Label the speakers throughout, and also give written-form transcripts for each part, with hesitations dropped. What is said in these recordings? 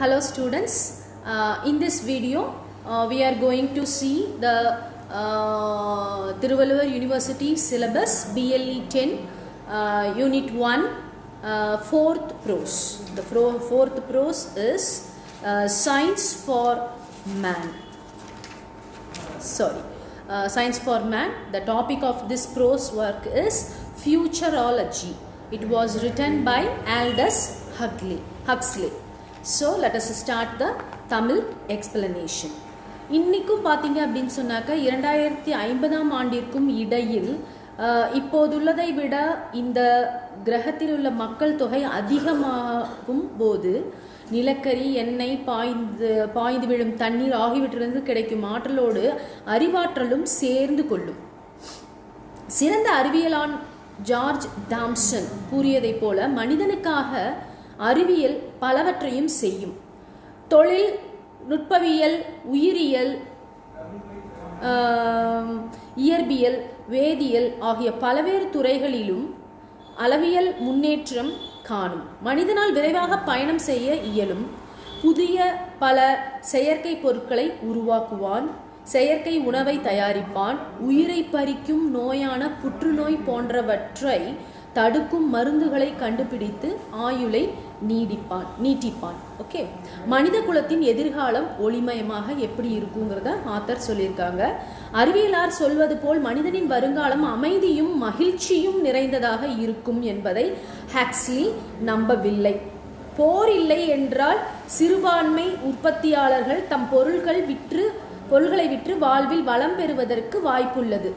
Speaker 1: Hello students, in this video we are going to see the Thiruvalluvar University syllabus BLE 10 Unit 1 4th prose. The 4th prose is Science for Man. Science for Man. The topic of this prose work is Futurology. It was written by Aldous Huxley. So let us start the Tamil explanation. இன்னிக்கும் பார்த்தீங்க அப்படின்னு சொன்னாக்க 2050ஆம் ஆண்டிற்கும் இடையில் இப்போதுள்ளதை விட இந்த கிரகத்தில் உள்ள மக்கள் தொகை அதிகமாகும் போது நிலக்கரி, எண்ணெய், பாய்ந்து விழும் தண்ணீர் ஆகியவற்றிலிருந்து கிடைக்கும் ஆற்றலோடு அறிவாற்றலும் சேர்ந்து கொள்ளும். சிறந்த அறிவியலான் ஜார்ஜ் தாம்சன் கூறியதைப் போல மனிதனுக்காக அறிவியல் பலவற்றையும் செய்யும். தொழில், நுட்பவியல், உயிரியல், இயற்பியல், வேதியியல் ஆகிய பல்வேறு துறைகளிலும் அளவியல் முன்னேற்றம் காணும். மனிதனால் விரைவாக பயணம் செய்ய இயலும். புதிய பல செயற்கை பொருட்களை உருவாக்குவான். செயற்கை உணவை தயாரிப்பான். உயிரை பறிக்கும் நோயான புற்றுநோய் போன்றவற்றை தடுக்கும் மருந்துகளை கண்டுபிடித்து ஆயுளை நீட்டிப்பான். ஓகே, மனித குலத்தின் எதிர்காலம் ஒளிமயமாக எப்படி இருக்குங்கிறத ஆத்தர் சொல்லியிருக்காங்க. அறிவியலார் சொல்வது போல் மனிதனின் வருங்காலம் அமைதியும் மகிழ்ச்சியும் நிறைந்ததாக இருக்கும் என்பதை ஹக்ஸ்லி நம்பவில்லை. போர் இல்லை என்றால் சிறுபான்மை உற்பத்தியாளர்கள் தம் பொருள்களை விற்று வாழ்வில் வளம் பெறுவதற்கு வாய்ப்புள்ளது.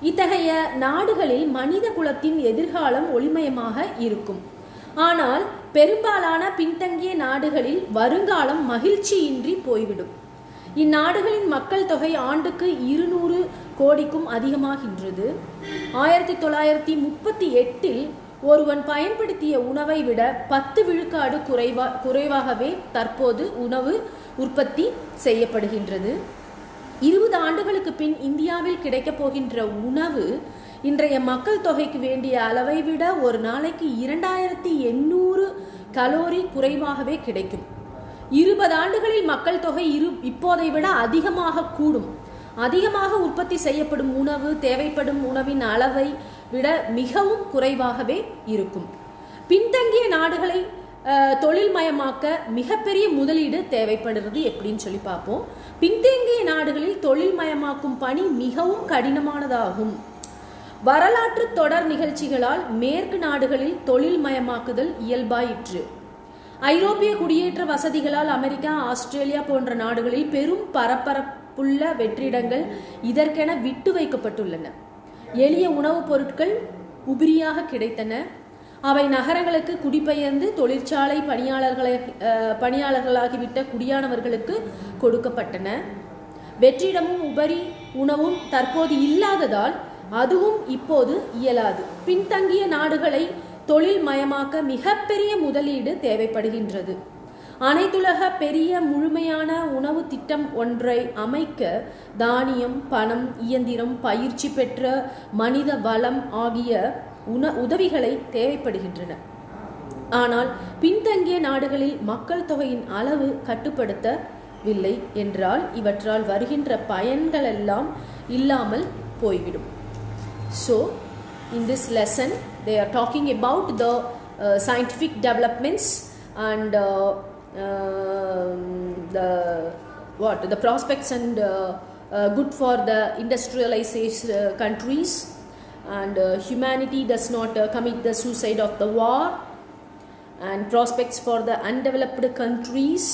Speaker 1: இத்தகைய நாடுகளில் மனித குலத்தின் எதிர்காலம் ஒளிமயமாக இருக்கும். ஆனால் பெரும்பாலான பின்தங்கிய நாடுகளில் வருங்காலம் மகிழ்ச்சியின்றி போய்விடும். இந்நாடுகளின் மக்கள் தொகை ஆண்டுக்கு 200 கோடிக்கும் அதிகமாகின்றது. 1938 ஒருவன் பயன்படுத்திய உணவை விட 10 விழுக்காடு குறைவாகவே தற்போது உணவு உற்பத்தி செய்யப்படுகின்றது. 20 ஆண்டுகளுக்கு பின் இந்தியாவில் கிடைக்கப் போகின்ற உணவு இன்றைய மக்கள் தொகைக்கு வேண்டிய அளவை விட ஒரு நாளைக்கு 2800 கலோரி குறைவாகவே கிடைக்கும். 20 ஆண்டுகளில் மக்கள் தொகை இப்போதை விட அதிகமாக கூடும். அதிகமாக உற்பத்தி செய்யப்படும் உணவு தேவைப்படும் உணவின் அளவை விட மிகவும் குறைவாகவே இருக்கும். பின்தங்கிய நாடுகளை தொழில்மயமாக்க மிகப்பெரிய முதலீடு தேவைப்படுறது எப்படின்னு சொல்லி பார்ப்போம். பின்தங்கிய நாடுகளில் தொழில்மயமாக்கும் பணி மிகவும் கடினமானதாகும். வரலாற்று தொடர் நிகழ்ச்சிகளால் மேற்கு நாடுகளில் தொழில்மயமாக்குதல் இயல்பாயிற்று. ஐரோப்பிய குடியேற்ற வசதிகளால் அமெரிக்கா, ஆஸ்திரேலியா போன்ற நாடுகளில் பெரும் பரபரப்புள்ள வெற்றிடங்கள் இதற்கென விட்டு வைக்கப்பட்டுள்ளன. எளிய உணவுப் பொருட்கள் உபிரியாக கிடைத்தன. அவை நகரங்களுக்கு குடிபெயர்ந்து தொழிற்சாலை பணியாளர்களாகிவிட்ட குடியானவர்களுக்கு கொடுக்கப்பட்டன. வெற்றிடமும் உபரி உணவும் தற்போது இல்லாததால் அதுவும் இப்போது இயலாது. பின்தங்கிய நாடுகளை தொழில் மயமாக்க மிகப்பெரிய முதலீடு தேவைப்படுகின்றது. அனைத்துலக பெரிய முழுமையான உணவு திட்டம் ஒன்றை அமைக்க தானியம், பணம், இயந்திரம், பயிற்சி பெற்ற மனித வளம் ஆகிய உதவிகளை தேவைப்படுகின்றன. ஆனால் பின்தங்கிய நாடுகளில் மக்கள் தொகையின் அளவு கட்டுப்படுத்தவில்லை என்றால் இவற்றால் வருகின்ற பயன்கள் எல்லாம் இல்லாமல் போய்விடும். So in this lesson they are talking about the scientific developments and the prospects and good for the industrialized countries. And humanity does not commit the suicide of the war, and prospects for the undeveloped countries,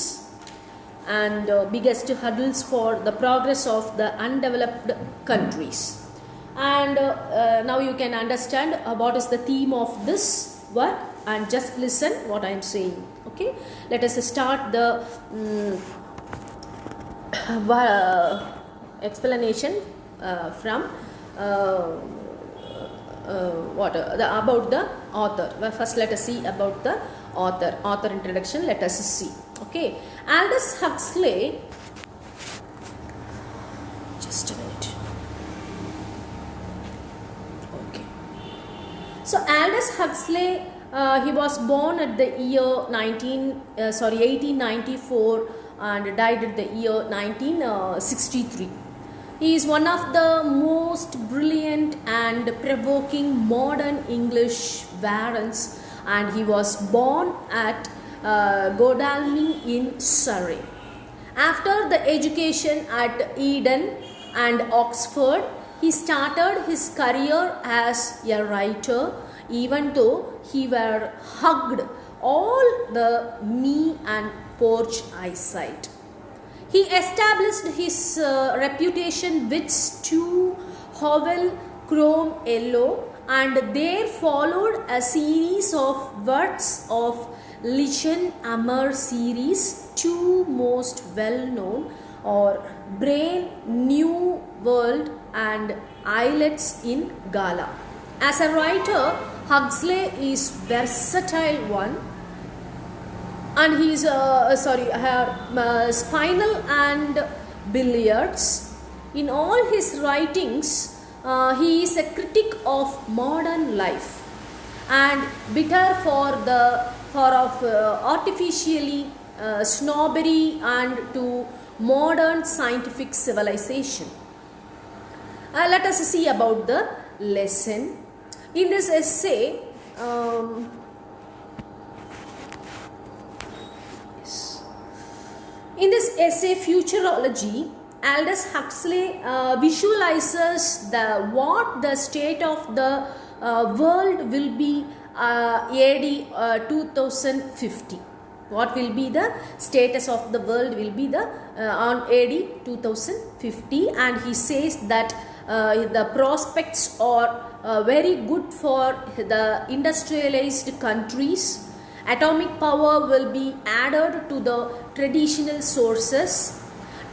Speaker 1: and biggest hurdles for the progress of the undeveloped countries. And now you can understand what is the theme of this work, and just listen what I am saying. Okay, let us start the explanation from about the author. First let us see about the author introduction. Let us see. Okay, Aldous Huxley, just a minute. Okay, so Aldous Huxley He was born at the year 1894 and died at the year 1963. He is one of the most brilliant and provoking modern English variants, and he was born at Godalming in Surrey. After the education at Eton and Oxford, he started his career as a writer, even though he were hugged all the knee and porch eyesight. He established his reputation with Stu Howell Chrome Yellow, and there followed a series of works of Lichen Amer series. Two most well known are Brain New World and Islets in Gala. As a writer, Huxley is versatile one, and he is Spinal and Billiards. In all his writings, he is a critic of modern life and bitter of artificially snobbery and to modern scientific civilization. Let us see about the lesson. In this essay, Futurology, Aldous Huxley visualizes what the state of the world will be AD 2050. What will be the status of the world will be on AD 2050, and he says that the prospects are very good for the industrialized countries. Atomic power will be added to the traditional sources.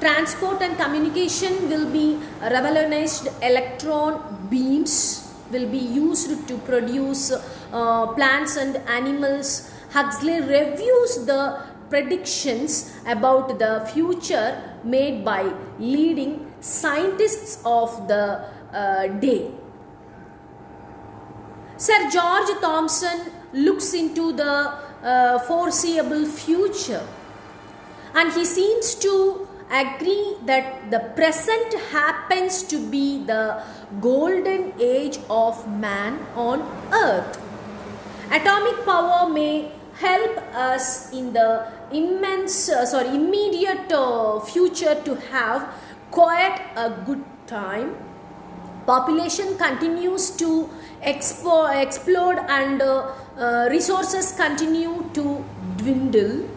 Speaker 1: Transport and communication will be revolutionized. Electron beams will be used to produce plants and animals. Huxley reviews the predictions about the future made by leading scientists of the day. Sir George Thomson looks into the foreseeable future, and he seems to agree that the present happens to be the golden age of man on earth. Atomic power may help us in the immediate future to have quite a good time. Population continues to explode and resources continue to dwindle.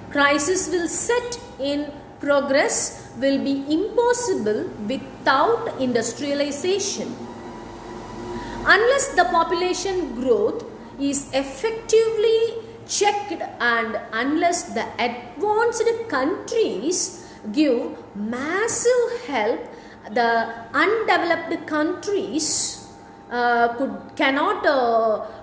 Speaker 1: Crisis will set in. Progress will be impossible without industrialization. Unless the population growth is effectively checked and unless the advanced countries give massive help, the undeveloped countries cannot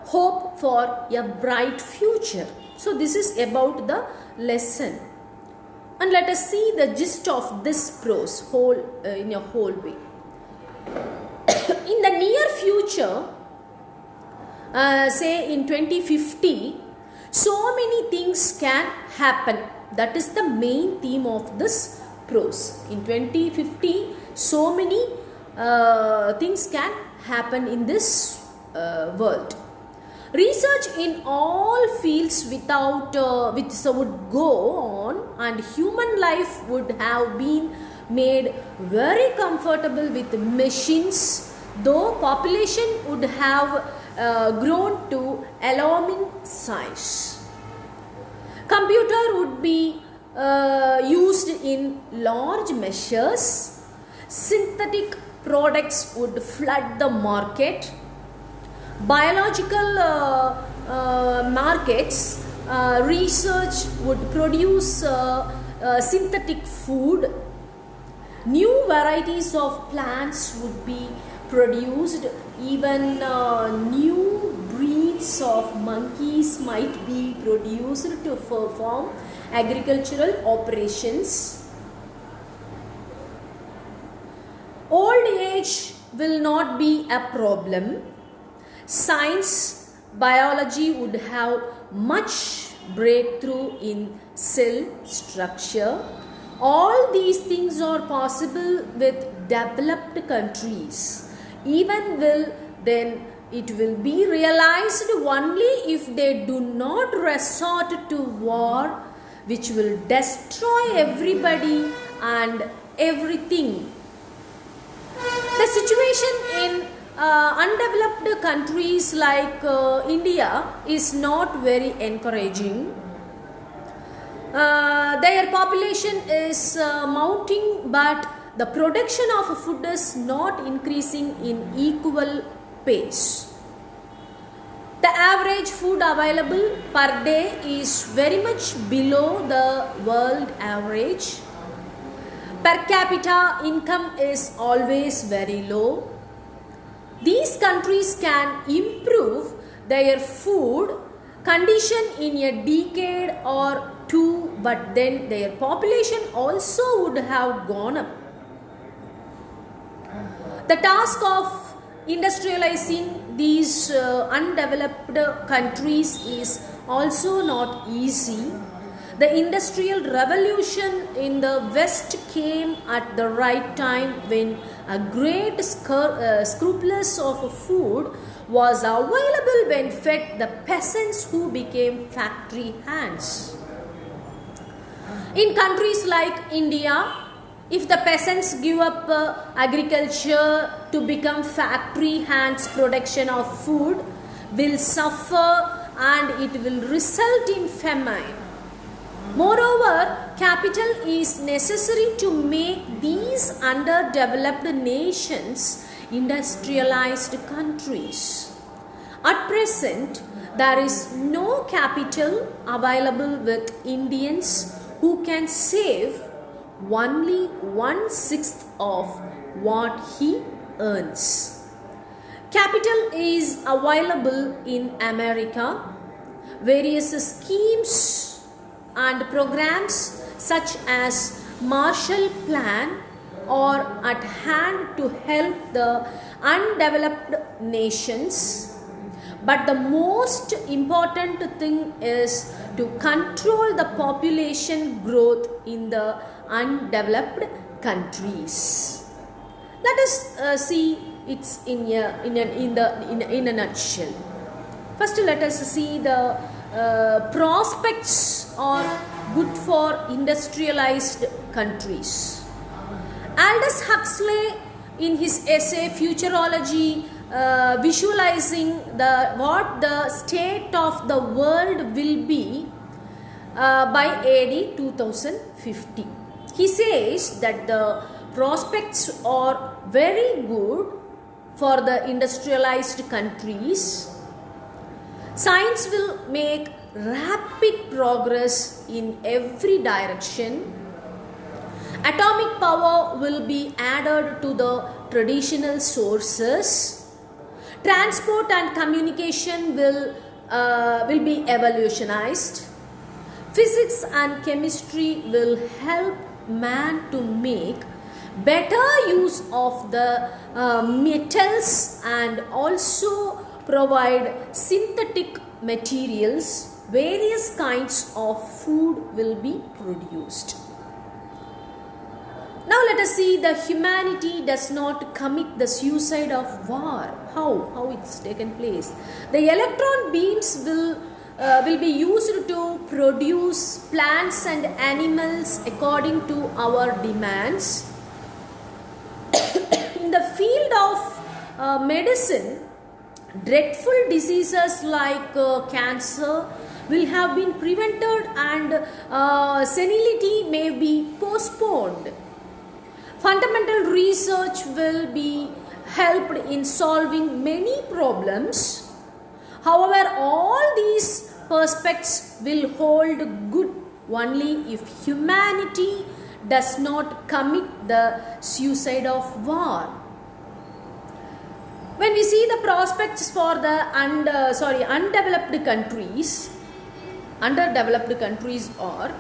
Speaker 1: hope for a bright future. So this is about the lesson. And let us see the gist of this prose in a whole way. In the near future, say in 2050, so many things can happen. That is the main theme of this prose. In 2050, so many things can happen in this world. Research in all fields would go on, and human life would have been made very comfortable with machines, though population would have grown to alarming size. Computer would be used in large measures. Synthetic products would flood the market. Biological markets, research would produce synthetic food. New varieties of plants would be produced. Even new breeds of monkeys might be produced to perform agricultural operations. Old age will not be a problem. Science biology would have much breakthrough in cell structure. All these things are possible with developed countries. Even then it will be realized only if they do not resort to war, which will destroy everybody and everything. The situation in undeveloped countries like India is not very encouraging. Their population is mounting, but the production of food is not increasing in equal pace. The average food available per day is very much below the world average. Per capita income is always very low. These countries can improve their food condition in a decade or two, but then their population also would have gone up. The task of industrializing these undeveloped countries is also not easy. The industrial revolution in the West came at the right time when a great surplus of food was available when fed the peasants who became factory hands. In countries like India, if the peasants give up agriculture to become factory hands, production of food will suffer and it will result in famine. Moreover, capital is necessary to make these underdeveloped nations industrialized countries. At present, there is no capital available with Indians who can save only 1/6 of what he earns. Capital is available in America. Various schemes and programs such as Marshall Plan are at hand to help the undeveloped nations. But the most important thing is to control the population growth in the undeveloped countries. Let us see it in a nutshell. First, let us see the prospects are good for industrialized countries. Aldous Huxley, in his essay Futurology, visualizing what the state of the world will be by AD 2050. He says that the prospects are very good for the industrialized countries. Science will make rapid progress in every direction. Atomic power will be added to the traditional sources. Transport and communication will be evolutionized. Physics and chemistry will help man to make better use of the metals and also provide synthetic materials. Various kinds of food will be produced. Now let us see the humanity does not commit the suicide of war. How it's taken place. The electron beams will be used to produce plants and animals according to our demands. In the field of medicine, dreadful diseases like cancer will have been prevented and senility may be postponed. Fundamental research will be helped in solving many problems. However, all these perspectives will hold good only if humanity does not commit the suicide of war. When we see the prospects for the underdeveloped countries are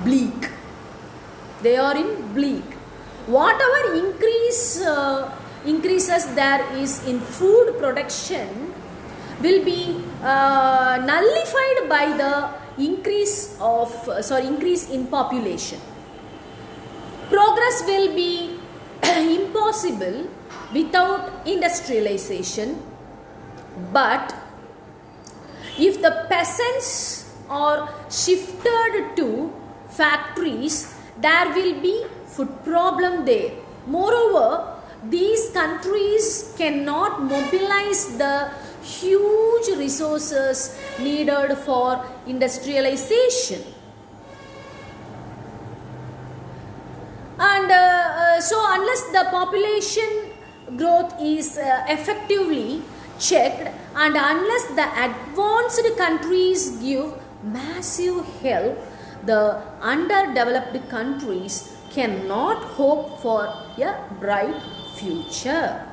Speaker 1: bleak. They are in bleak. Whatever increase increases there is in food production will be nullified by the increase in population. Progress will be impossible without industrialization, but if the peasants are shifted to factories, there will be food problem there. Moreover, these countries cannot mobilize the huge resources needed for industrialization. And so unless the population growth is effectively checked, and unless the advanced countries give massive help, the underdeveloped countries cannot hope for a bright future.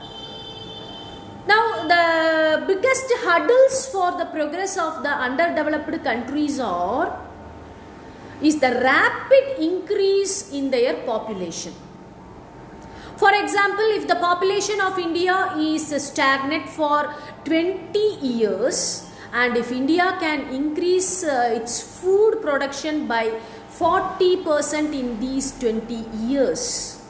Speaker 1: Now, the biggest hurdles for the progress of the underdeveloped countries is the rapid increase in their population. For example, if the population of India is stagnant for 20 years, and if India can increase its food production by 40% in these 20 years,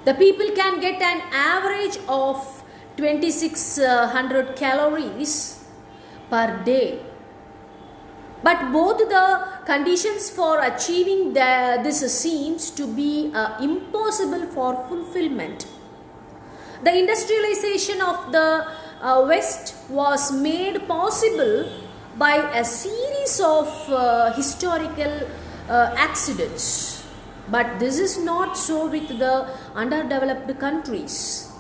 Speaker 1: the people can get an average of 2600 calories per day. But both the conditions for achieving this seems to be impossible for fulfillment. The industrialization of the West was made possible by a series of historical accidents. But this is not so with the underdeveloped countries.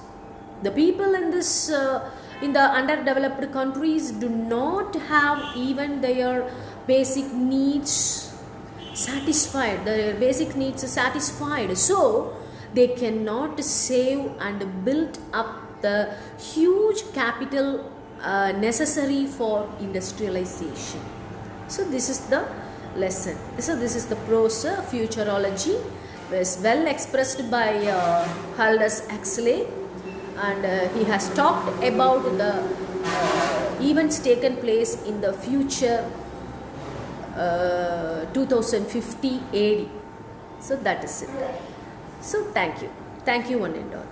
Speaker 1: The people in the underdeveloped countries do not have even their basic needs satisfied. Their basic needs are satisfied, so they cannot save and build up the huge capital necessary for industrialization. So this is the lesson. So this is the prose futurology, was well expressed by Aldous Huxley, and he has talked about the events taken place in the future 2050 AD. So that is it. So thank you one and all.